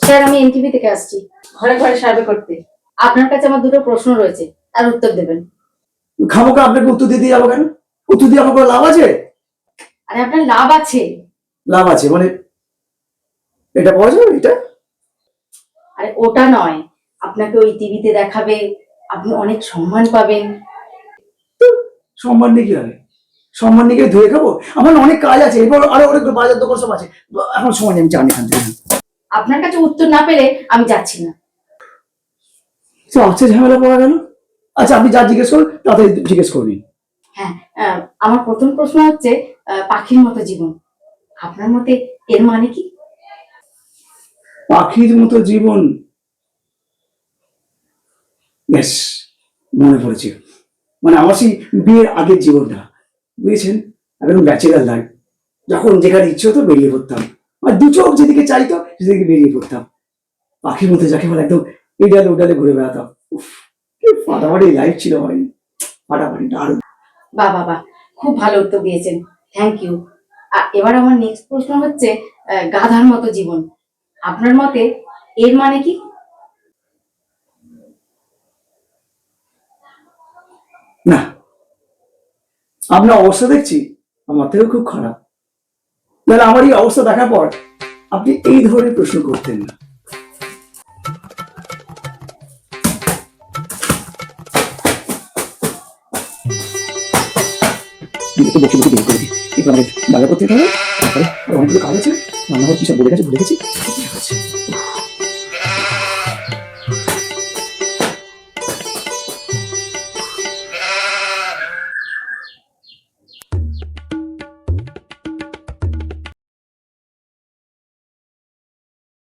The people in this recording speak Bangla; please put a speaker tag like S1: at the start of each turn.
S1: স্যার, আমি এনটিভি থেকে আসছি ঘরে ঘরে সার্ভে করতে। আপনার কাছে আমার দুটো প্রশ্ন রয়েছে, তার উত্তর দেবেন।
S2: খামোকা আপনাকে উত্তর দিতে যাবো কেন? উত্তর দিয়ে আমার কোনো লাভ আছে?
S1: আরে আপনার লাভ আছে।
S2: লাভ আছে মানে এটা পাওয়া যাবে এটা?
S1: আরে ওটা নয়, আপনাকে ওই টিভিতে দেখাবে, আপনি অনেক সম্মান পাবেন।
S2: সম্মান নিয়ে কি হবে? সম্মান নিয়ে গিয়ে ধুয়ে খাবো? আমার না অনেক কাজ আছে, এরপর আরো অনেক বাজার দোকান সব আছে, এখন সময় নেই, আমি জানি এখান থেকে।
S1: আপনার কাছে উত্তর না পেলে আমি যাচ্ছি না।
S2: তো আচ্ছা, ঝামেলা পড়া গেল। আচ্ছা, আপনি যা জিজ্ঞেস করুন তাড়াতাড়ি জিজ্ঞেস করে নিন।
S1: হ্যাঁ, আমার প্রথম প্রশ্ন হচ্ছে পাখির মতো জীবন, আপনার মতে এর মানে কি?
S2: পাখির মতো জীবন, ব্যাস মনে পড়েছে। মানে আমার সেই বিয়ের আগের জীবনটা, বুঝেছেন? একদম ব্যাচেলার লাইফ, যখন যেখানে ইচ্ছে হতো বেরিয়ে পড়তাম, আর দু চোখ যেদিকে চাইতো সেদিকে বেরিয়ে পড়তাম। পাখির মতো যাকে বলে, একদম উডালে উডালে ঘুরে বেড়াতাম। উফ, কি ফাটাফাটি লাইফ ছিল ভাই, ফাটাফাটি দারুণ।
S1: বাহ বাহ বাহ, খুব ভালো উত্তর দিয়েছেন, থ্যাংক ইউ। এবার আমার নেক্সট প্রশ্ন হচ্ছে গাধার মতো জীবন, আপনার মতে এর মানে কি?
S2: না, আপনার অবস্থা দেখছি আমার থেকেও খুব খারাপ। তাহলে আমার এই অবস্থা দেখার পর আপনি এই ধরনের প্রশ্ন করতেন না। একটু বসে বসে দেরি করে দিই, একটু আমাদের বাজার করতে হবে, তারপরে অনেকগুলো কাজ আছে, রান্নাঘর কি সব বলে গেছে ভুলে গেছি।